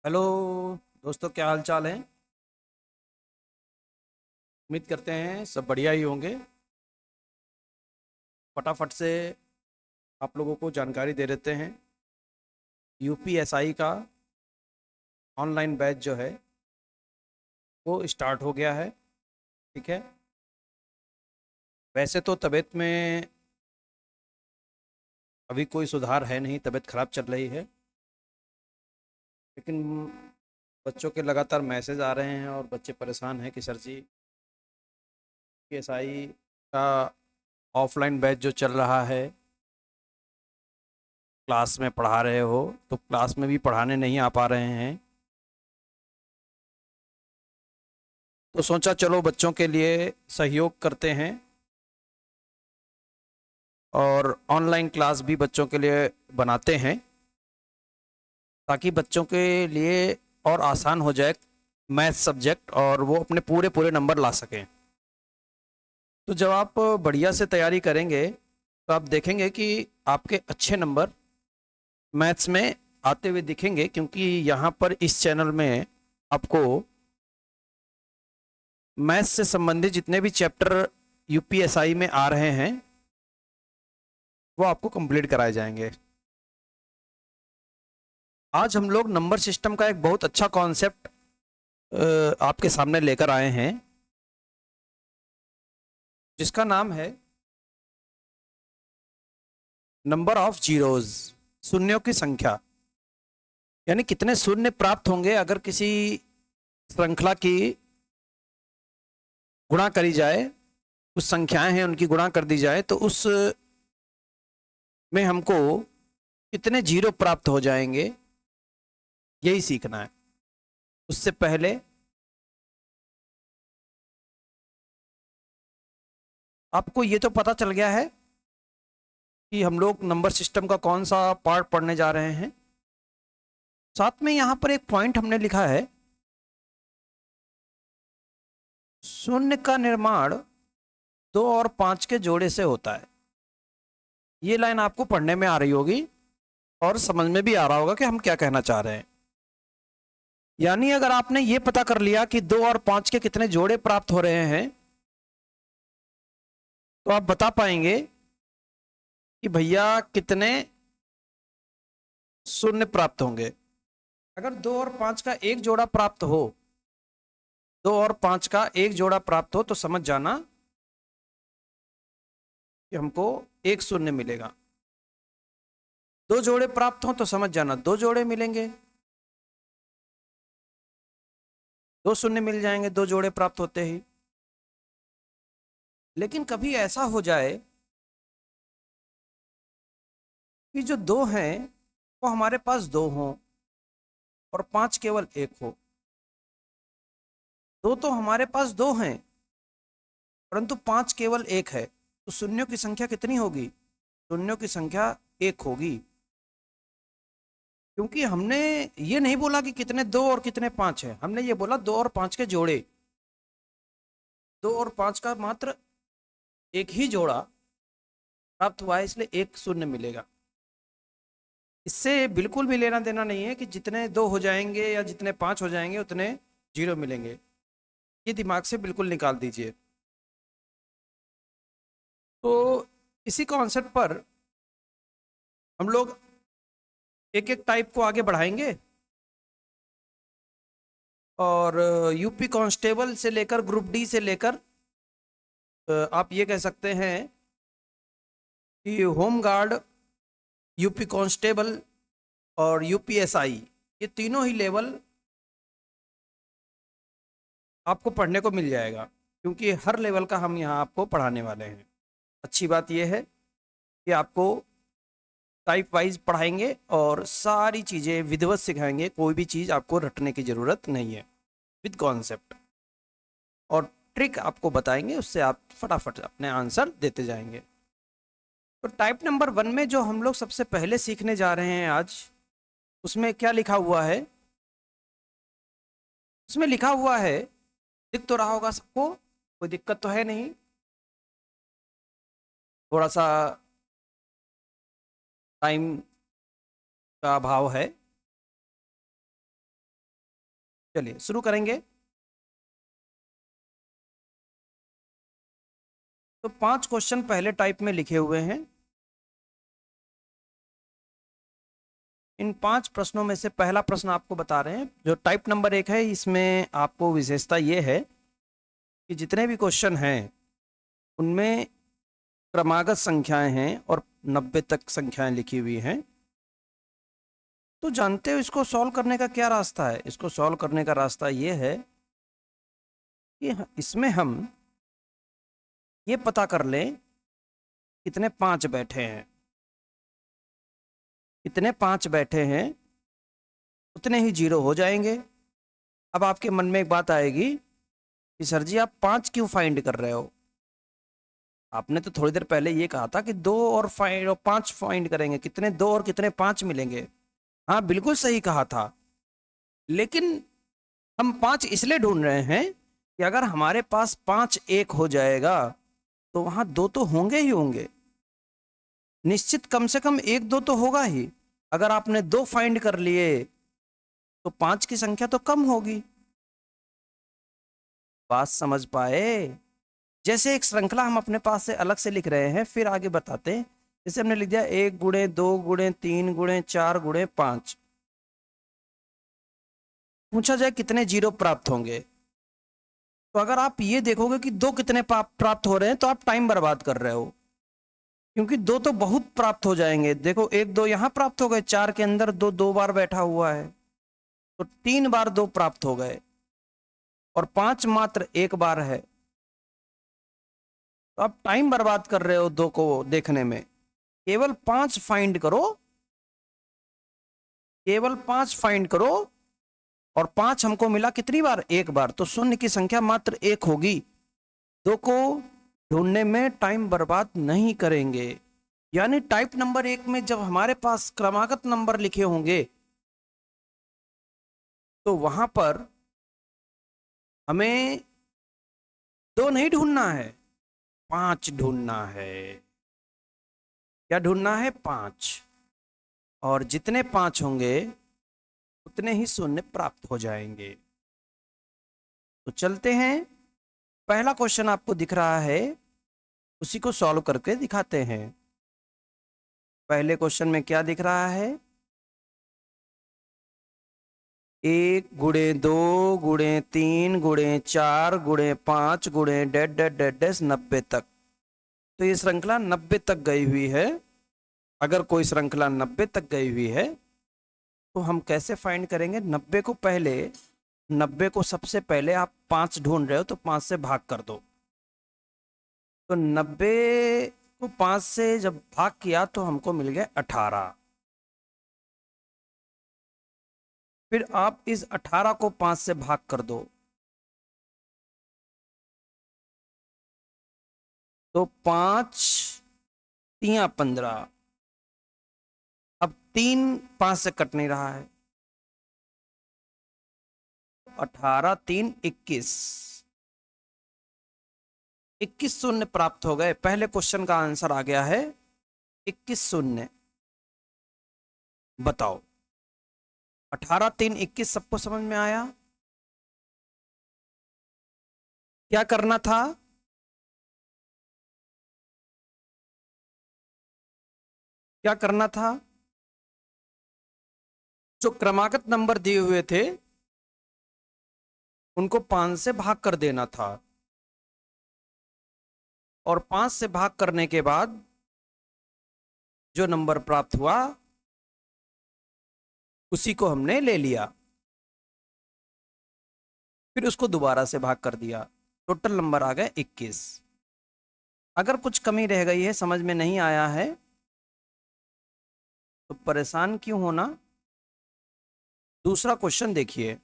Hello दोस्तों, क्या हाल चाल है। उम्मीद करते हैं सब बढ़िया ही होंगे। फटाफट से आप लोगों को जानकारी दे देते हैं। यूपीएसआई का ऑनलाइन बैच जो है वो स्टार्ट हो गया है। ठीक है। वैसे तो तबीयत में अभी कोई सुधार है नहीं, तबीयत खराब चल रही है, लेकिन बच्चों के लगातार मैसेज आ रहे हैं और बच्चे परेशान हैं कि सर जी, यूपीएसआई का ऑफलाइन बैच जो चल रहा है, क्लास में पढ़ा रहे हो तो क्लास में भी पढ़ाने नहीं आ पा रहे हैं। तो सोचा चलो बच्चों के लिए सहयोग करते हैं और ऑनलाइन क्लास भी बच्चों के लिए बनाते हैं, ताकि बच्चों के लिए और आसान हो जाए मैथ सब्जेक्ट और वो अपने पूरे पूरे नंबर ला सकें। तो जब आप बढ़िया से तैयारी करेंगे तो आप देखेंगे कि आपके अच्छे नंबर मैथ्स में आते हुए दिखेंगे, क्योंकि यहाँ पर इस चैनल में आपको मैथ्स से संबंधित जितने भी चैप्टर यूपीएसआई में आ रहे हैं वो आपको कंप्लीट कराए जाएंगे। आज हम लोग नंबर सिस्टम का एक बहुत अच्छा कॉन्सेप्ट आपके सामने लेकर आए हैं, जिसका नाम है नंबर ऑफ जीरोज, शून्यों की संख्या। यानी कितने शून्य प्राप्त होंगे अगर किसी श्रृंखला की गुणा करी जाए, कुछ संख्याएं हैं उनकी गुणा कर दी जाए तो उस में हमको कितने जीरो प्राप्त हो जाएंगे, यही सीखना है। उससे पहले आपको ये तो पता चल गया है कि हम लोग नंबर सिस्टम का कौन सा पार्ट पढ़ने जा रहे हैं। साथ में यहां पर एक पॉइंट हमने लिखा है, शून्य का निर्माण दो और पांच के जोड़े से होता है। ये लाइन आपको पढ़ने में आ रही होगी और समझ में भी आ रहा होगा कि हम क्या कहना चाह रहे हैं। यानी अगर आपने ये पता कर लिया कि दो और पांच के कितने जोड़े प्राप्त हो रहे हैं, तो आप बता पाएंगे कि भैया कितने शून्य प्राप्त होंगे। अगर दो और पांच का एक जोड़ा प्राप्त हो, दो और पांच का एक जोड़ा प्राप्त हो तो समझ जाना कि हमको एक शून्य मिलेगा। दो जोड़े प्राप्त हो तो समझ जाना दो जोड़े मिलेंगे, दो शून्य मिल जाएंगे दो जोड़े प्राप्त होते ही। लेकिन कभी ऐसा हो जाए कि जो दो हैं वो हमारे पास दो हों और पांच केवल एक हो। दो तो हमारे पास दो हैं परंतु पांच केवल एक है, तो शून्यों की संख्या कितनी होगी? शून्यों की संख्या एक होगी। क्योंकि हमने ये नहीं बोला कि कितने दो और कितने पांच है, हमने ये बोला दो और पांच के जोड़े। दो और पांच का मात्र एक ही जोड़ा प्राप्त हुआ है, इसलिए एक शून्य मिलेगा। इससे बिल्कुल भी लेना देना नहीं है कि जितने दो हो जाएंगे या जितने पांच हो जाएंगे उतने जीरो मिलेंगे। ये दिमाग से बिल्कुल निकाल दीजिए। तो इसी कॉन्सेप्ट पर हम लोग एक एक टाइप को आगे बढ़ाएंगे और यूपी कांस्टेबल से लेकर ग्रुप डी से लेकर आप ये कह सकते हैं कि होम गार्ड, यूपी कांस्टेबल और यूपीएसआई, ये तीनों ही लेवल आपको पढ़ने को मिल जाएगा, क्योंकि हर लेवल का हम यहाँ आपको पढ़ाने वाले हैं। अच्छी बात यह है कि आपको टाइप वाइज पढ़ाएंगे और सारी चीज़ें विधिवत सिखाएंगे, कोई भी चीज़ आपको रटने की ज़रूरत नहीं है, विद कॉन्सेप्ट और ट्रिक आपको बताएंगे, उससे आप फटाफट अपने आंसर देते जाएंगे। तो टाइप नंबर वन में जो हम लोग सबसे पहले सीखने जा रहे हैं आज, उसमें क्या लिखा हुआ है? उसमें लिखा हुआ है, दिख तो रहा होगा सबको, कोई दिक्कत तो है नहीं। थोड़ा सा टाइम का अभाव है। चलिए शुरू करेंगे। तो 5 क्वेश्चन पहले टाइप में लिखे हुए हैं। इन 5 प्रश्नों में से पहला प्रश्न आपको बता रहे हैं, जो टाइप नंबर 1 है। इसमें आपको विशेषता ये है कि जितने भी क्वेश्चन हैं उनमें क्रमागत संख्याएं हैं और 90 तक संख्याएं लिखी हुई हैं। तो जानते हो इसको सॉल्व करने का क्या रास्ता है? इसको सॉल्व करने का रास्ता ये है कि इसमें हम ये पता कर लें कितने 5 बैठे हैं। कितने 5 बैठे हैं उतने ही 0 हो जाएंगे। अब आपके मन में एक बात आएगी कि सर जी आप 5 क्यों फाइंड कर रहे हो? आपने तो थोड़ी देर पहले ये कहा था कि 2 और 5 फाइंड करेंगे। कितने 2 और कितने 5 मिलेंगे? हाँ बिल्कुल सही कहा था, लेकिन हम 5 इसलिए ढूंढ रहे हैं कि अगर हमारे पास 5 एक हो जाएगा तो वहां 2 तो होंगे ही होंगे। निश्चित कम से कम 1 2 तो होगा ही। अगर आपने 2 फाइंड कर लिए तो 5 की संख्या तो कम होगी। बात समझ पाए? जैसे एक श्रृंखला हम अपने पास से अलग से लिख रहे हैं, फिर आगे बताते हैं। जैसे हमने लिख दिया 1 गुणे 2 गुणे 3 गुणे 4 गुणे 5। पूछा जाए कितने 0 प्राप्त होंगे, तो अगर आप ये देखोगे कि 2 कितने प्राप्त हो रहे हैं तो आप टाइम बर्बाद कर रहे हो, क्योंकि 2 तो बहुत प्राप्त हो जाएंगे। देखो 1 2 यहां प्राप्त हो गए, 4 के अंदर 2 2 बार बैठा हुआ है तो 3 बार 2 प्राप्त हो गए, और 5 मात्र 1 बार है। तो आप टाइम बर्बाद कर रहे हो 2 को देखने में। केवल 5 फाइंड करो, केवल 5 फाइंड करो। और 5 हमको मिला कितनी बार? 1 बार। तो शून्य की संख्या मात्र 1 होगी। 2 को ढूंढने में टाइम बर्बाद नहीं करेंगे। यानी टाइप नंबर 1 में जब हमारे पास क्रमागत नंबर लिखे होंगे तो वहां पर हमें 2 नहीं ढूंढना है, 5 ढूंढना है। क्या ढूंढना है? 5। और जितने 5 होंगे उतने ही शून्य प्राप्त हो जाएंगे। तो चलते हैं, पहला क्वेश्चन आपको दिख रहा है, उसी को सॉल्व करके दिखाते हैं। पहले क्वेश्चन में क्या दिख रहा है? 1 गुणे 2 गुणे 3 गुणे 4 गुणे 5 गुणे डेड डेड डेड डेस 90 तक। तो ये श्रृंखला 90 तक गई हुई है। अगर कोई श्रृंखला 90 तक गई हुई है तो हम कैसे फाइंड करेंगे? 90 को पहले, 90 को सबसे पहले आप 5 ढूंढ रहे हो तो 5 से भाग कर दो। तो 90 को 5 से जब भाग किया तो हमको मिल गया 18। फिर आप इस 18 को 5 से भाग कर दो तो 5 तिया 15। अब 3 5 से कट नहीं रहा है। 18 3 21, 21 शून्य प्राप्त हो गए। पहले क्वेश्चन का आंसर आ गया है 21 शून्य। बताओ 18 3 21 सबको समझ में आया? क्या करना था? क्या करना था? जो क्रमागत नंबर दिए हुए थे उनको 5 से भाग कर देना था, और 5 से भाग करने के बाद जो नंबर प्राप्त हुआ उसी को हमने ले लिया, फिर उसको दोबारा से भाग कर दिया। टोटल नंबर आ गए 21। अगर कुछ कमी रह गई है, समझ में नहीं आया है, तो परेशान क्यों होना। दूसरा क्वेश्चन देखिए,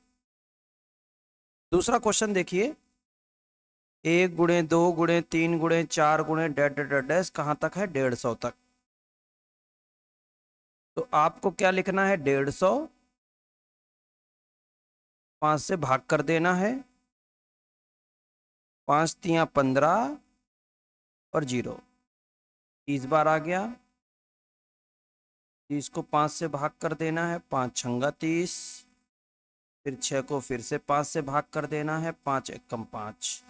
दूसरा क्वेश्चन देखिए। 1 गुणे 2 गुणे 3 गुणे 4 गुणे डेड डेड डैश कहां तक है? 150 तक। तो आपको क्या लिखना है? 150 5 से भाग कर देना है। 5 तिया 15 और 0 30 बार आ गया। 30 को 5 से भाग कर देना है, 5 छंगा 30। फिर 6 को फिर से 5 से भाग कर देना है, 5 एकम 5।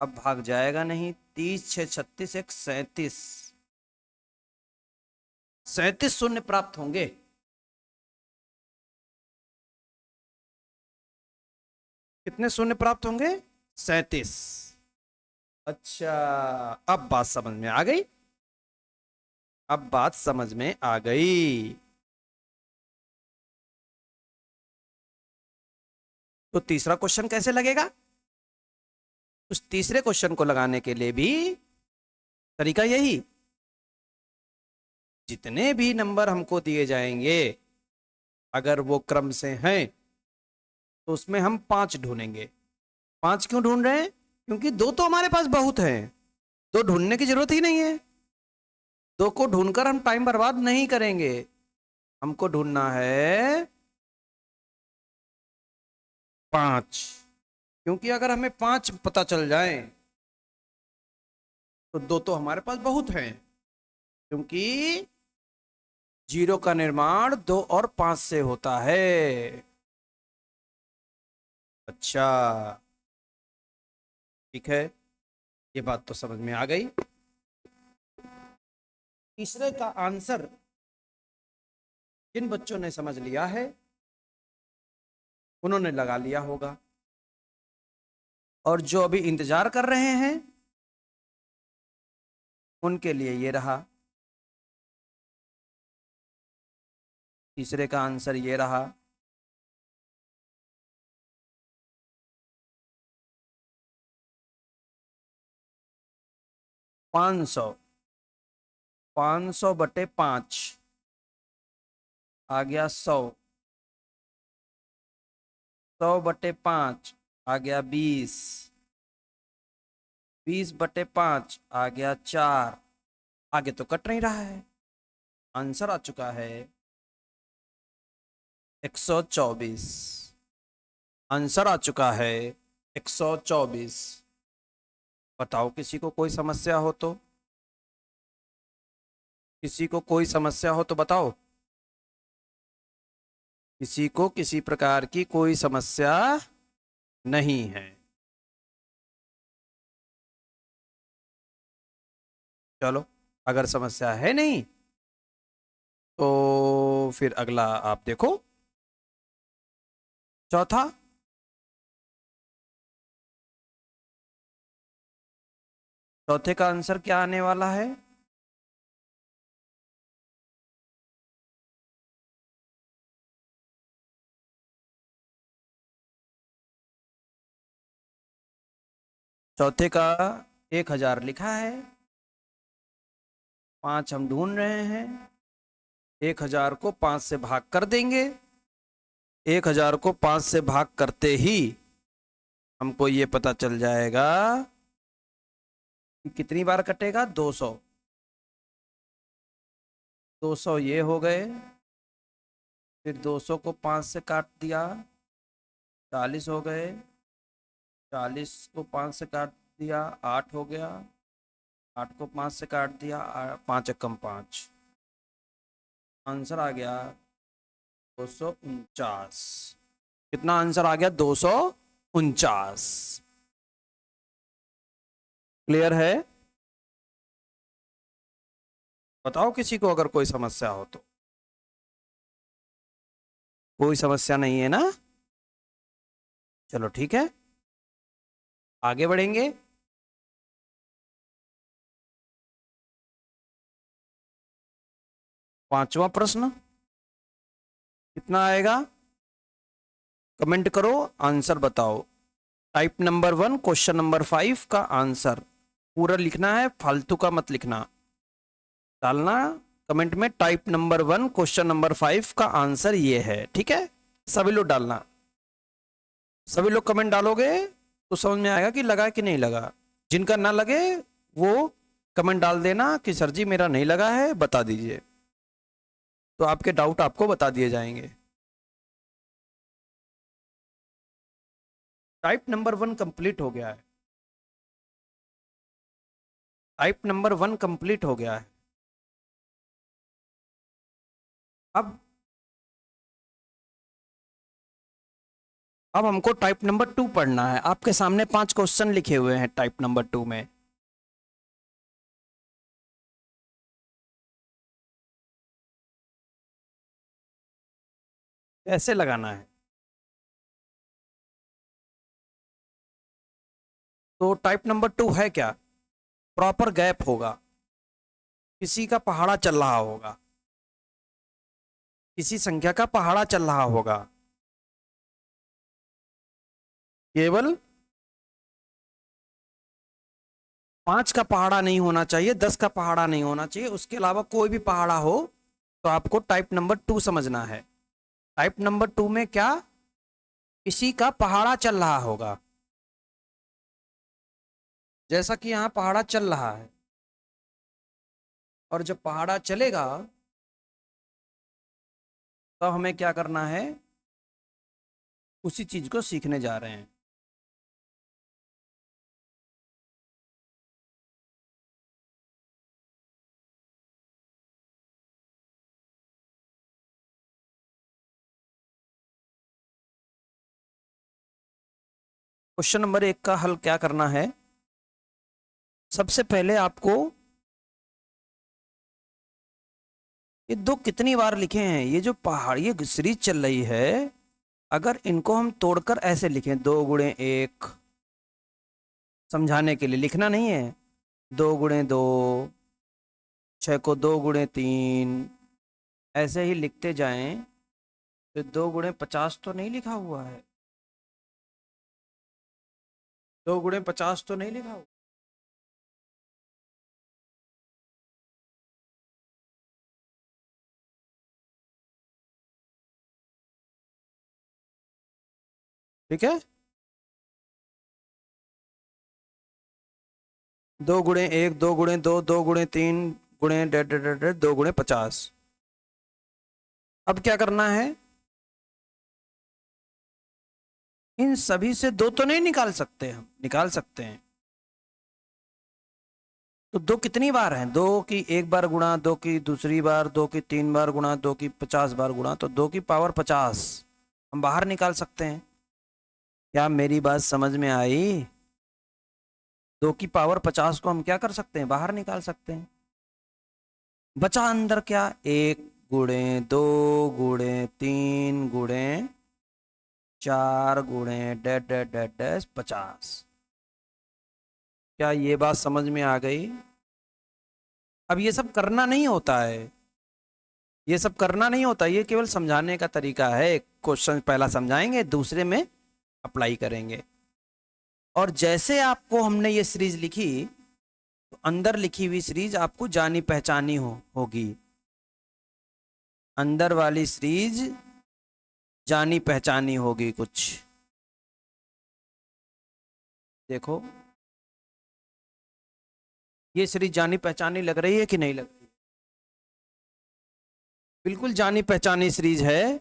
अब भाग जाएगा नहीं, 30 6 36 1 37, 37 शून्य प्राप्त होंगे। कितने शून्य प्राप्त होंगे? 37। अच्छा, अब बात समझ में आ गई, अब बात समझ में आ गई। तो तीसरा क्वेश्चन कैसे लगेगा? उस तीसरे क्वेश्चन को लगाने के लिए भी तरीका यही, जितने भी नंबर हमको दिए जाएंगे अगर वो क्रम से हैं तो उसमें हम 5 ढूंढेंगे। 5 क्यों ढूंढ रहे हैं? क्योंकि 2 तो हमारे पास बहुत हैं, 2 ढूंढने की जरूरत ही नहीं है। 2 को ढूंढकर हम टाइम बर्बाद नहीं करेंगे, हमको ढूंढना है 5। क्योंकि अगर हमें 5 पता चल जाए तो 2 तो हमारे पास बहुत हैं, क्योंकि जीरो का निर्माण 2 और 5 से होता है। अच्छा, ठीक है, ये बात तो समझ में आ गई। तीसरे का आंसर जिन बच्चों ने समझ लिया है उन्होंने लगा लिया होगा, और जो अभी इंतजार कर रहे हैं उनके लिए ये रहा। तीसरे का आंसर ये रहा। 500, 500 बटे 5 आ गया 100, 100 बटे 5 आ गया 20, 20 बटे 5 आ गया 4। आगे तो कट नहीं रहा है, आंसर आ चुका है 124। आंसर आ चुका है 124। बताओ, किसी को कोई समस्या हो तो, किसी को कोई समस्या हो तो बताओ, किसी को किसी प्रकार की कोई समस्या नहीं है? चलो, अगर समस्या है नहीं तो फिर अगला आप देखो, चौथा। चौथे का आंसर क्या आने वाला है? चौथे का 1000 लिखा है, 5 हम ढूंढ रहे हैं, 1000 को 5 से भाग कर देंगे। 1000 को 5 से भाग करते ही हमको ये पता चल जाएगा कि कितनी बार कटेगा, 200। 200 ये हो गए, फिर 200 को 5 से काट दिया, 40 हो गए, 40 को 5 से काट दिया, 8 हो गया, 8 को 5 से काट दिया, 5 एकम 5। आंसर आ गया 249। कितना आंसर आ गया? 249। क्लियर है? बताओ किसी को अगर कोई समस्या हो तो। कोई समस्या नहीं है ना? चलो ठीक है, आगे बढ़ेंगे। पांचवा प्रश्न कितना आएगा? कमेंट करो, आंसर बताओ। टाइप नंबर 1 क्वेश्चन नंबर 5 का आंसर पूरा लिखना है, फालतू का मत लिखना। डालना कमेंट में, टाइप नंबर 1 क्वेश्चन नंबर 5 का आंसर ये है, ठीक है? सभी लोग डालना, सभी लोग कमेंट डालोगे तो समझ में आएगा कि लगा कि नहीं लगा। जिनका ना लगे वो कमेंट डाल देना कि सर जी मेरा नहीं लगा है, बता दीजिए, तो आपके डाउट आपको बता दिए जाएंगे। टाइप नंबर 1 कंप्लीट हो गया है, टाइप नंबर 1 कंप्लीट हो गया है। अब अब हमको टाइप नंबर 2 पढ़ना है। आपके सामने 5 क्वेश्चन लिखे हुए हैं टाइप नंबर 2 में। कैसे लगाना है? तो टाइप नंबर 2 है क्या? प्रॉपर गैप होगा, किसी का पहाड़ा चल रहा होगा, किसी संख्या का पहाड़ा चल रहा होगा, केवल 5 का पहाड़ा नहीं होना चाहिए, 10 का पहाड़ा नहीं होना चाहिए, उसके अलावा कोई भी पहाड़ा हो तो आपको टाइप नंबर 2 समझना है। टाइप नंबर 2 में क्या? किसी का पहाड़ा चल रहा होगा, जैसा कि यहां पहाड़ा चल रहा है। और जब पहाड़ा चलेगा तो हमें क्या करना है? उसी चीज को सीखने जा रहे हैं। क्वेश्चन नंबर 1 का हल क्या करना है? सबसे पहले आपको ये दो कितनी बार लिखे हैं, ये जो पहाड़, ये सीरीज चल रही है, अगर इनको हम तोड़कर ऐसे लिखें 2 गुणे 1, समझाने के लिए लिखना नहीं है, 2 गुणे 2, 6 को 2 गुणे 3, ऐसे ही लिखते जाएं तो 2 गुणे 50 तो नहीं लिखा हुआ है, 2 गुणे 50 तो नहीं लिखा हुआ। ठीक है, 2 गुणे 1, 2 गुणे 2, 2 गुणे 3, गुणे 2 गुणे 50। अब क्या करना है? इन सभी से दो तो नहीं निकाल सकते, हम निकाल सकते हैं। तो दो कितनी बार हैं? 2 की 1 बार गुणा, 2 की दूसरी बार, 2 की 3 बार गुणा, 2 की 50 बार गुणा, तो 2 की पावर 50 हम बाहर निकाल सकते हैं। क्या मेरी बात समझ में आई? 2 की पावर 50 को हम क्या कर सकते हैं? बाहर निकाल सकते हैं। बचा अंदर क्या? 1 गुणे 2 गुणे 3 गुणे 4 गुणे 50। क्या ये बात समझ में आ गई? अब ये सब करना नहीं होता है, ये सब करना नहीं होता, ये केवल समझाने का तरीका है। क्वेश्चन पहला समझाएंगे, दूसरे में अप्लाई करेंगे। और जैसे आपको हमने ये सीरीज लिखी तो अंदर लिखी हुई सीरीज आपको जानी पहचानी होगी। अंदर वाली सीरीज जानी पहचानी होगी कुछ। देखो, ये सीरीज जानी पहचानी लग रही है कि नहीं लग रही? बिल्कुल जानी पहचानी सीरीज है।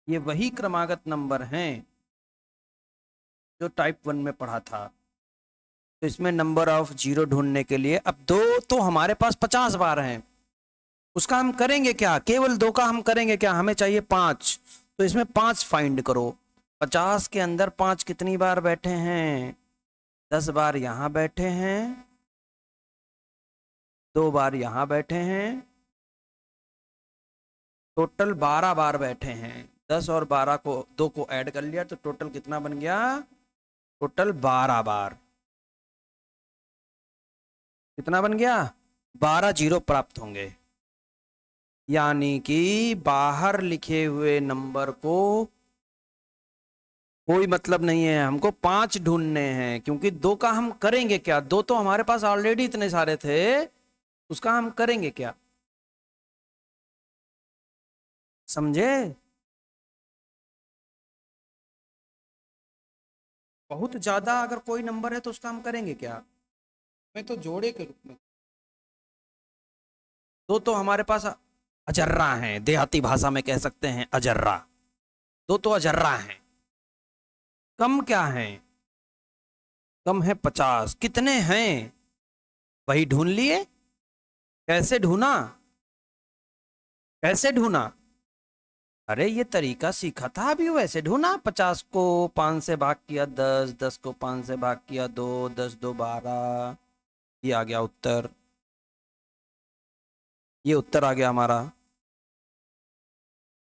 ये वही क्रमागत नंबर हैं जो टाइप 1 में पढ़ा था। तो इसमें नंबर ऑफ जीरो ढूंढने के लिए, अब दो तो हमारे पास 50 बार हैं, उसका हम करेंगे क्या? केवल 2 का हम करेंगे क्या? हमें चाहिए 5, तो इसमें 5 फाइंड करो। 50 के अंदर 5 कितनी बार बैठे हैं? 10 बार यहां बैठे हैं, 2 बार यहां बैठे हैं, टोटल 12 बार बैठे हैं। 10 और 12 को 2 को ऐड कर लिया तो टोटल कितना बन गया? टोटल 12 बार। कितना बन गया? 12 जीरो प्राप्त होंगे। यानी कि बाहर लिखे हुए नंबर को कोई मतलब नहीं है, हमको 5 ढूंढने हैं, क्योंकि 2 का हम करेंगे क्या? 2 तो हमारे पास ऑलरेडी इतने सारे थे, उसका हम करेंगे क्या? समझे? बहुत ज्यादा अगर कोई नंबर है तो उसका हम करेंगे क्या? मैं तो जोड़े के रूप में। 2 तो हमारे पास अजर्रा हैं, देहाती भाषा में कह सकते हैं अजर्रा। 2 तो अजर्रा हैं। कम क्या है? कम है 50। कितने हैं वही ढूंढ लिए। कैसे ढूंढा? कैसे ढूंढा? अरे ये तरीका सीखा था अभी, वैसे ढूंढा। 50 को 5 से भाग किया 10, 10 को 5 से भाग किया 2, 10 2 12, ये आ गया उत्तर। ये उत्तर आ गया हमारा।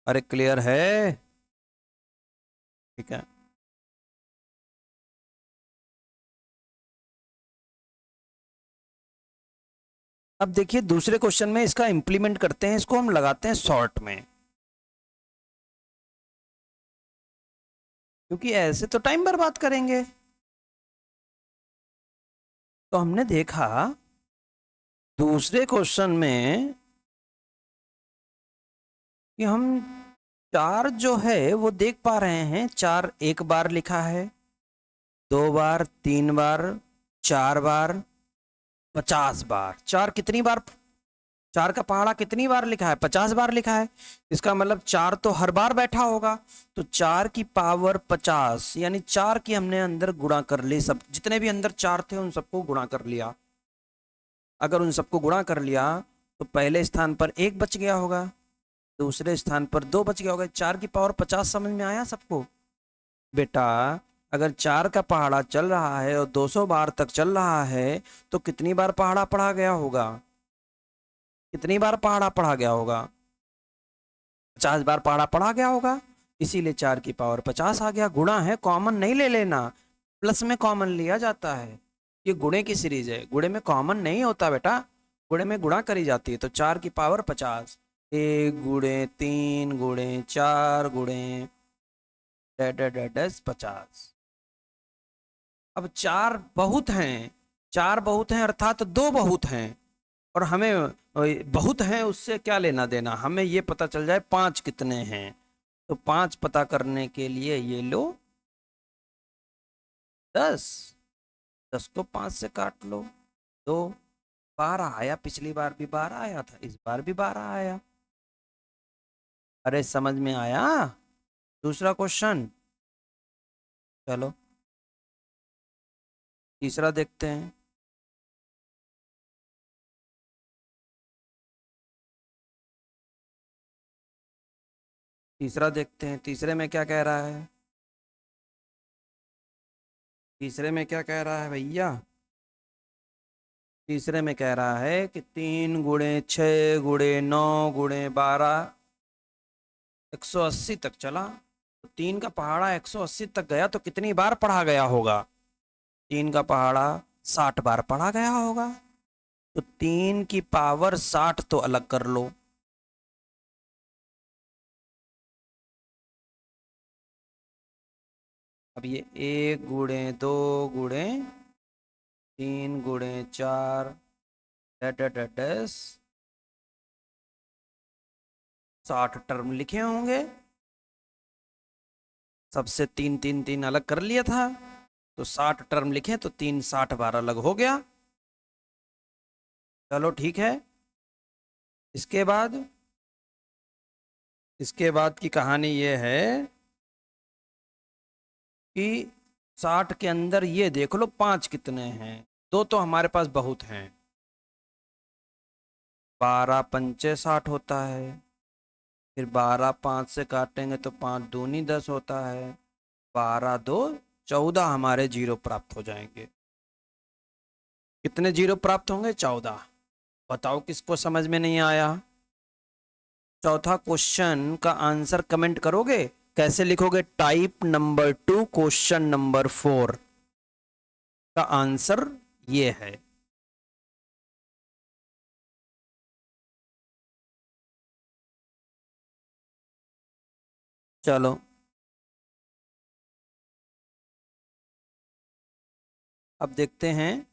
अरे क्लियर है? ठीक है। अब देखिए दूसरे क्वेश्चन में इसका इंप्लीमेंट करते हैं, इसको हम लगाते हैं शॉर्ट में, क्योंकि ऐसे तो टाइम बर्बाद करेंगे। तो हमने देखा दूसरे क्वेश्चन में कि हम चार जो है वो देख पा रहे हैं, चार एक बार लिखा है, 2 बार, 3 बार, 4 बार, 50 बार। चार कितनी बार, चार का पहाड़ा कितनी बार लिखा है? 50 बार लिखा है। इसका मतलब चार तो हर बार बैठा होगा। तो 4 की पावर 50, यानी चार की हमने अंदर गुणा कर ली, सब जितने भी अंदर चार थे उन सबको गुणा कर लिया। अगर उन सबको गुणा कर लिया तो पहले स्थान पर एक बच गया होगा, दूसरे स्थान पर दो बच गया होगा। 4 की पावर 50 समझ में आया सबको? बेटा अगर चार का पहाड़ा चल रहा है और 200 बार तक चल रहा है तो कितनी बार पहाड़ा पढ़ा गया होगा? कितनी बार पहाड़ा पढ़ा गया होगा? 50 बार पहाड़ा पढ़ा गया होगा। इसीलिए 4 की पावर 50 आ गया। गुणा है, कॉमन नहीं ले लेना, प्लस में कॉमन लिया जाता है। ये गुणे की सीरीज है, गुणे में कॉमन नहीं होता बेटा, गुणे में गुणा करी जाती है। तो 4 की पावर 50, 1 गुणे 3 गुणे 4 गुणे 50। अब चार बहुत हैं, चार बहुत हैं अर्थात दो बहुत हैं, और हमें बहुत हैं उससे क्या लेना देना, हमें ये पता चल जाए पांच कितने हैं। तो पांच पता करने के लिए ये लो 10, 10 को 5 से काट लो, 2, 12 आया। पिछली बार भी 12 आया था, इस बार भी 12 आया। अरे समझ में आया? दूसरा क्वेश्चन, चलो तीसरा देखते हैं। तीसरा देखते हैं, तीसरे में क्या कह रहा है? तीसरे में क्या कह रहा है भैया? तीसरे में कह रहा है कि 3 गुणे 6 गुणे 9 गुणे 12, 180 तक चला। तो 3 का पहाड़ा 180 तक गया तो कितनी बार पढ़ा गया होगा? 3 का पहाड़ा 60 बार पढ़ा गया होगा। तो 3 की पावर 60 तो अलग कर लो। अब ये 1 गुणे 2 गुणे 3 गुणे 4 60 टर्म लिखे होंगे। सबसे 3 3 3 अलग कर लिया था, तो 60 टर्म लिखे तो 3 60 बार अलग हो गया। चलो ठीक है। इसके बाद, इसके बाद की कहानी ये है कि 60 के अंदर ये देख लो पांच कितने हैं। दो तो हमारे पास बहुत हैं, 12 पंचे 60 होता है। फिर 12 5 से काटेंगे तो 5 दूनी 10 होता है। 12 2 14 हमारे जीरो प्राप्त हो जाएंगे। कितने जीरो प्राप्त होंगे? 14। बताओ किसको समझ में नहीं आया? चौथा क्वेश्चन का आंसर कमेंट करोगे? कैसे लिखोगे? टाइप नंबर 2 क्वेश्चन नंबर 4 का आंसर ये है। चलो अब देखते हैं,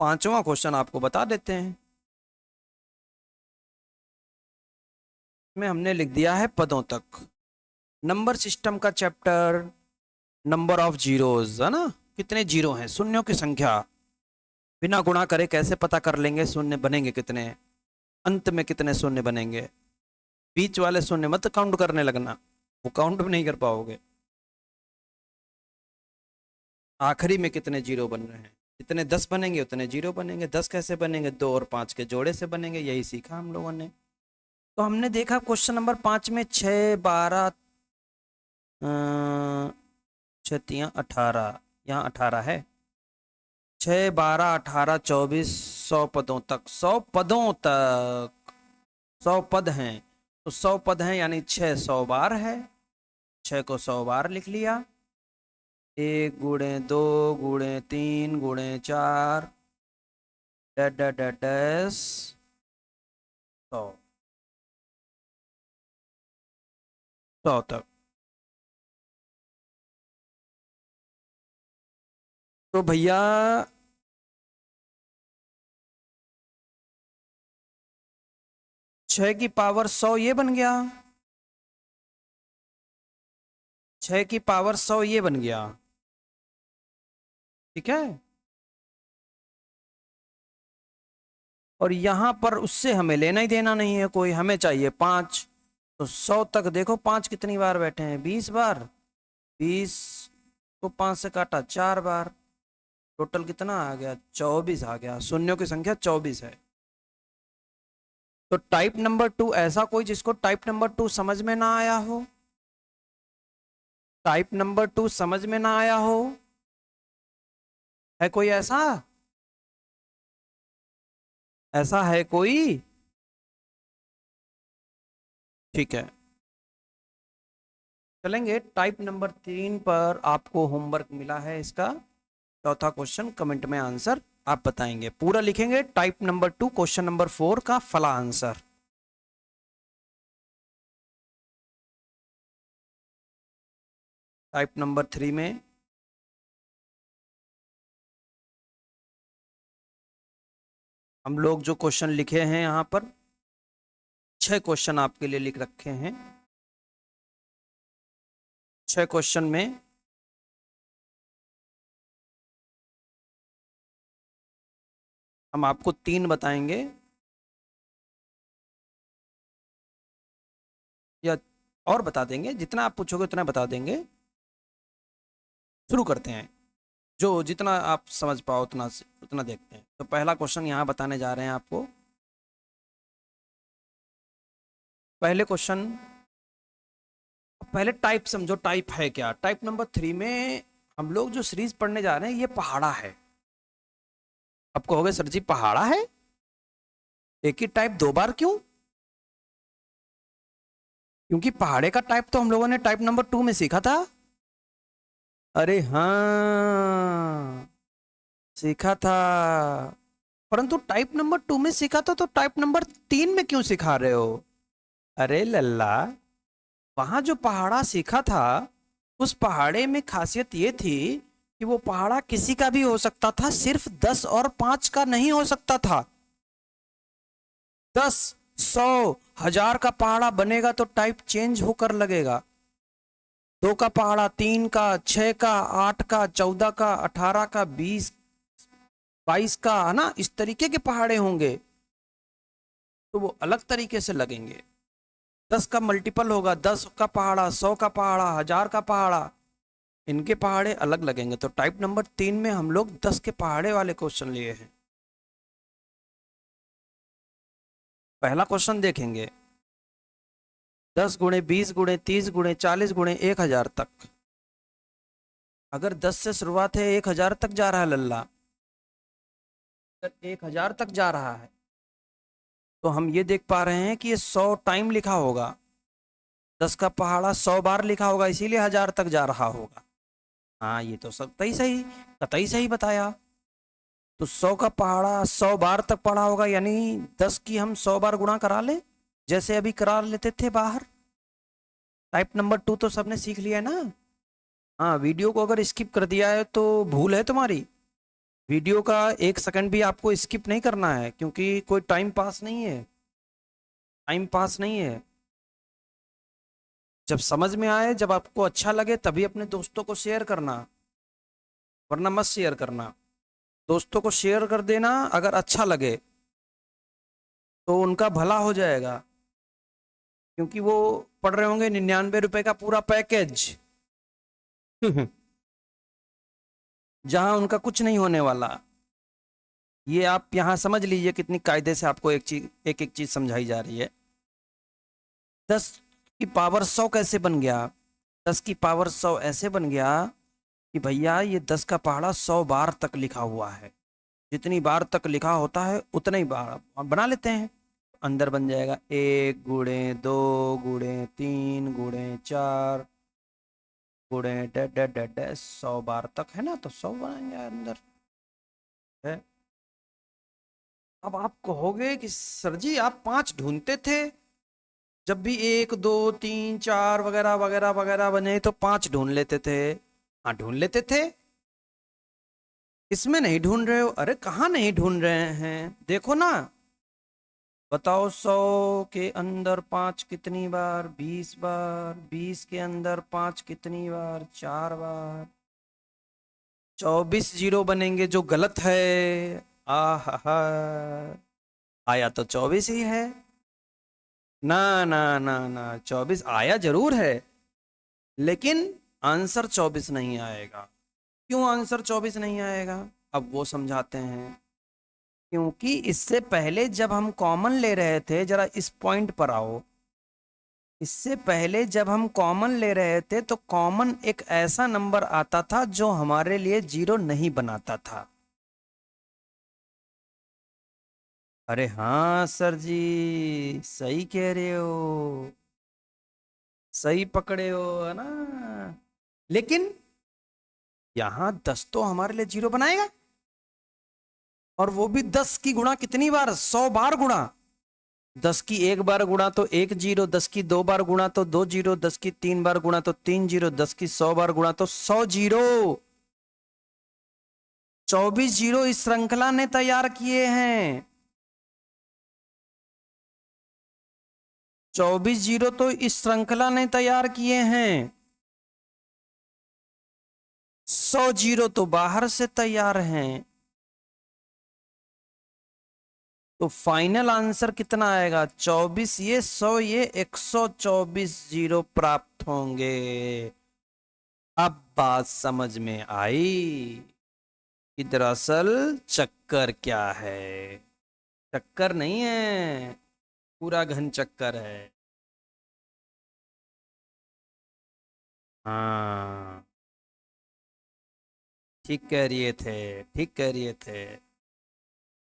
पांचवा क्वेश्चन आपको बता देते हैं। में हमने लिख दिया है पदों तक। नंबर सिस्टम का चैप्टर, नंबर ऑफ जीरोज है ना, कितने जीरो हैं, शून्यों की संख्या। बिना गुणा करे कैसे पता कर लेंगे शून्य बनेंगे कितने, अंत में कितने शून्य बनेंगे? बीच वाले शून्य मत काउंट करने लगना, वो काउंट भी नहीं कर पाओगे। आखिरी में कितने जीरो बन रहे हैं, जितने 10 बनेंगे उतने जीरो बनेंगे। 10 कैसे बनेंगे? 2 और 5 के जोड़े से बनेंगे, यही सीखा हम लोगों ने। तो हमने देखा क्वेश्चन नंबर 5 में 6 12 छतियाँ 18, यहाँ 18 है। 6 12 18 24 100 पदों तक, 100 पदों तक 100 पद हैं। तो 100 पद हैं यानी 6 100 बार है। 6 को 100 बार लिख लिया। 1 गुणे 2 गुणे 3 गुणे 4 डैश 100 तक। तो भैया 6 की पावर 100 ये बन गया। 6 की पावर 100 ये बन गया। ठीक है। और यहां पर उससे हमें लेना ही देना नहीं है कोई, हमें चाहिए 5। तो 100 तक देखो 5 कितनी बार बैठे हैं, 20 बार। 20 को 5 से काटा 4 बार। टोटल कितना आ गया, 24 आ गया। शून्यों की संख्या 24 है। तो टाइप नंबर 2, ऐसा कोई जिसको टाइप नंबर 2 समझ में ना आया हो? टाइप नंबर 2 समझ में ना आया हो? है कोई ऐसा? ऐसा है कोई? ठीक है, चलेंगे टाइप नंबर 3 पर। आपको होमवर्क मिला है इसका चौथा क्वेश्चन, कमेंट में आंसर आप बताएंगे। पूरा लिखेंगे टाइप नंबर 2 क्वेश्चन नंबर 4 का फला आंसर। टाइप नंबर 3 में हम लोग जो क्वेश्चन लिखे हैं, यहां पर 6 क्वेश्चन आपके लिए लिख रखे हैं। 6 क्वेश्चन में हम आपको 3 बताएंगे, या और बता देंगे, जितना आप पूछोगे उतना बता देंगे। शुरू करते हैं, जो जितना आप समझ पाओ उतना उतना देखते हैं। तो पहला क्वेश्चन यहाँ बताने जा रहे हैं आपको। पहले क्वेश्चन, पहले टाइप समझो, टाइप है क्या। टाइप नंबर 3 में हम लोग जो सीरीज पढ़ने जा रहे हैं, ये पहाड़ा है। अब कहोगे सर जी पहाड़ा है, एक ही टाइप 2 बार क्यों? क्योंकि पहाड़े का टाइप तो हम लोगों ने टाइप नंबर 2 में सीखा था। अरे हाँ, सीखा था। परंतु टाइप नंबर 2 में सीखा था, तो टाइप नंबर 3 में क्यों सिखा रहे हो? अरे लल्ला, वहां जो पहाड़ा सीखा था, उस पहाड़े में खासियत ये थी कि वो पहाड़ा किसी का भी हो सकता था, सिर्फ 10 और 5 का नहीं हो सकता था। 10 100 1000 का पहाड़ा बनेगा तो टाइप चेंज होकर लगेगा। 2 का पहाड़ा, 3 का, 6 का, 8 का, 14 का, 18 का, 20 22 का, है ना, इस तरीके के पहाड़े होंगे तो वो अलग तरीके से लगेंगे। 10 का मल्टीपल होगा, 10 का पहाड़ा, 100 का पहाड़ा, 1000 का पहाड़ा, इनके पहाड़े अलग लगेंगे। तो टाइप नंबर 3 में हम लोग 10 के पहाड़े वाले क्वेश्चन लिए हैं। पहला क्वेश्चन देखेंगे, 10 गुणे 20 गुणे 30 गुणे 40 गुणे 1000 तक। अगर 10 से शुरुआत है, 1000 तक जा रहा है लल्ला, अगर 1000 तक जा रहा है तो हम ये देख पा रहे हैं कि ये 100 टाइम लिखा होगा। 10 का पहाड़ा 100 बार लिखा होगा, इसीलिए 1000 तक जा रहा होगा। हाँ, ये तो सब कतई सही, कतई सही बताया। तो 100 का पहाड़ा 100 बार तक पढ़ा होगा, यानी 10 की हम 100 बार गुणा करा ले, जैसे अभी करा लेते थे बाहर। टाइप नंबर 2 तो सबने सीख लिया है ना। हाँ, वीडियो को अगर स्किप कर दिया है तो भूल है तुम्हारी। वीडियो का 1 सेकंड भी आपको स्किप नहीं करना है, क्योंकि कोई टाइम पास नहीं है। टाइम पास नहीं है। जब समझ में आए, जब आपको अच्छा लगे, तभी अपने दोस्तों को शेयर करना, वरना मत शेयर करना। दोस्तों को शेयर कर देना अगर अच्छा लगे, तो उनका भला हो जाएगा, क्योंकि वो पढ़ रहे होंगे 99 रुपए का पूरा पैकेज जहां उनका कुछ नहीं होने वाला। ये आप यहां समझ लीजिए कितनी कायदे से आपको एक एक चीज समझाई जा रही है। 10 की पावर 100 कैसे बन गया? 10 की पावर 100 ऐसे बन गया कि भैया ये 10 का पहाड़ा 100 बार तक लिखा हुआ है। जितनी बार तक लिखा होता है उतना ही बार हम बना लेते हैं। अंदर बन जाएगा 1 गुणे 2 गुणे 3 गुणे 4 गुणे डे डे डे डे 100 बार तक है ना, तो 100 बनाएंगे अंदर है। अब आप कहोगे कि सर जी आप 5 ढूंढते थे, जब भी 1 2 3 4 वगैरह वगैरह वगैरह बने तो 5 ढूंढ लेते थे। हाँ ढूंढ लेते थे, इसमें नहीं ढूंढ रहे हो। अरे कहाँ नहीं ढूंढ रहे हैं, देखो ना। बताओ 100 के अंदर 5 कितनी बार? 20 बार। 20 के अंदर 5 कितनी बार? 4 बार। 24 जीरो बनेंगे जो गलत है। आहा, आया तो 24 ही है। ना ना ना ना, 24 आया जरूर है, लेकिन आंसर 24 नहीं आएगा। क्यों आंसर 24 नहीं आएगा? अब वो समझाते हैं। क्योंकि इससे पहले जब हम कॉमन ले रहे थे, जरा इस पॉइंट पर आओ। इससे पहले जब हम कॉमन ले रहे थे तो कॉमन एक ऐसा नंबर आता था जो हमारे लिए जीरो नहीं बनाता था। अरे हाँ सर जी, सही कह रहे हो, सही पकड़े हो, है ना। लेकिन यहां 10 तो हमारे लिए जीरो बनाएगा, और वो भी 10 की गुणा कितनी बार? 100 बार गुणा। 10 की एक बार गुणा तो 1 जीरो, 10 की 2 बार गुणा तो 2 जीरो, 10 की 3 बार गुणा तो 3 जीरो, 10 की 100 बार गुणा तो 100 जीरो। 24 जीरो इस श्रृंखला ने तैयार किए हैं। 24 जीरो तो इस श्रृंखला ने तैयार किए हैं। 100 जीरो तो बाहर से तैयार हैं। तो फाइनल आंसर कितना आएगा? 24 ये 100 ये 124 जीरो प्राप्त होंगे। अब बात समझ में आई कि दरअसल चक्कर क्या है। चक्कर नहीं है, पूरा घन चक्कर है। हाँ, ठीक कह रहे थे, ठीक कह रहे थे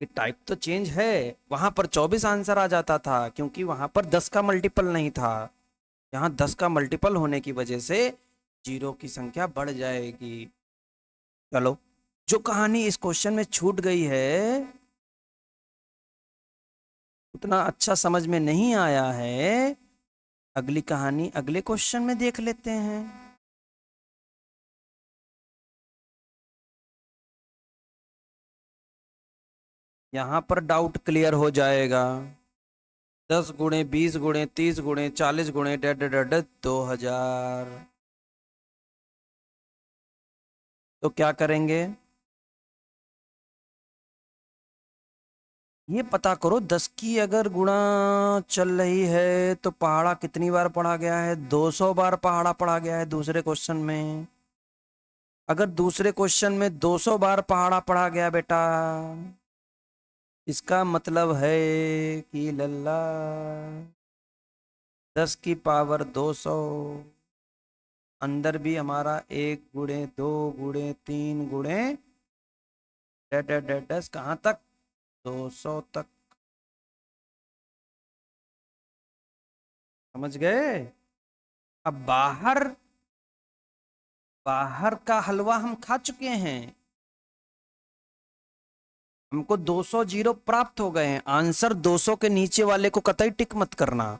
कि टाइप तो चेंज है। वहां पर 24 आंसर आ जाता था क्योंकि वहां पर 10 का मल्टीपल नहीं था। यहाँ 10 का मल्टीपल होने की वजह से जीरो की संख्या बढ़ जाएगी। चलो, जो कहानी इस क्वेश्चन में छूट गई है, उतना अच्छा समझ में नहीं आया है, अगली कहानी अगले क्वेश्चन में देख लेते हैं। यहां पर डाउट क्लियर हो जाएगा। 10 गुणे 20 गुणे 30 गुणे 40 गुणे डेड डेड 2000। तो क्या करेंगे? ये पता करो 10 की अगर गुणा चल रही है तो पहाड़ा कितनी बार पढ़ा गया है? 200 बार पहाड़ा पढ़ा गया है दूसरे क्वेश्चन में। अगर दूसरे क्वेश्चन में 200 बार पहाड़ा पढ़ा गया बेटा, इसका मतलब है कि लल्ला 10 की पावर 200, अंदर भी हमारा 1 गुणे 2 गुणे 3 गुणे डैश कहाँ तक? 200 तक। समझ गए? अब बाहर, बाहर का हलवा हम खा चुके हैं। हमको 200 जीरो प्राप्त हो गए हैं। आंसर 200 के नीचे वाले को कतई टिक मत करना।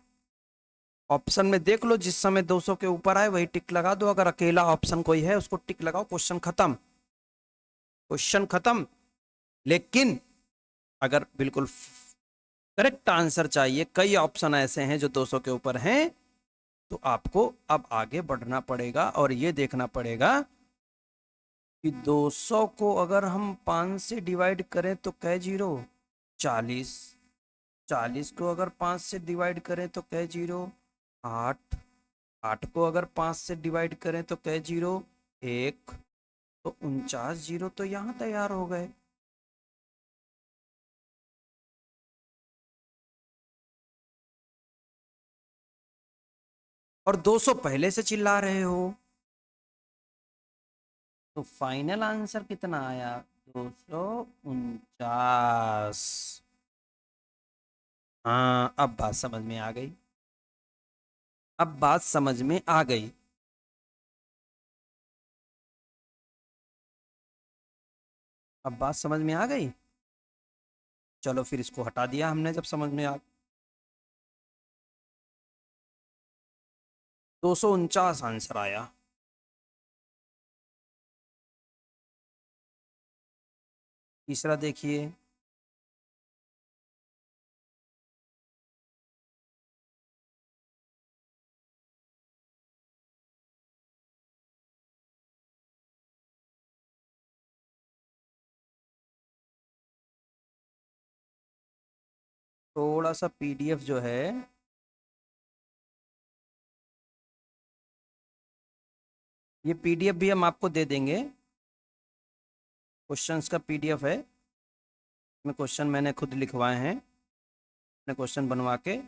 ऑप्शन में देख लो, जिस समय 200 के ऊपर आए वही टिक लगा दो। अगर अकेला ऑप्शन कोई है उसको टिक लगाओ, क्वेश्चन खत्म, क्वेश्चन खत्म। लेकिन अगर बिल्कुल करेक्ट आंसर चाहिए, कई ऑप्शन ऐसे हैं जो 200 के ऊपर हैं, तो आपको अब आगे बढ़ना पड़ेगा और ये देखना पड़ेगा कि 200 को अगर हम 5 से डिवाइड करें तो कै जीरो? 40। 40 को अगर 5 से डिवाइड करें तो कै जीरो? 8। 8 को अगर 5 से डिवाइड करें तो कै जीरो? 1। तो 49 जीरो तो यहाँ तैयार हो गए। और 200 पहले से चिल्ला रहे हो, तो फाइनल आंसर कितना आया? 249। हाँ, अब बात समझ में आ गई। अब बात समझ में आ गई। अब बात समझ में आ गई। चलो फिर इसको हटा दिया हमने जब समझ में आ। 249 आंसर आया। तीसरा देखिए। थोड़ा सा पीडीएफ जो है, ये पीडीएफ भी हम आपको दे देंगे। क्वेश्चंस का पीडीएफ है, इसमें क्वेश्चन मैंने खुद लिखवाए हैं अपने क्वेश्चन बनवा के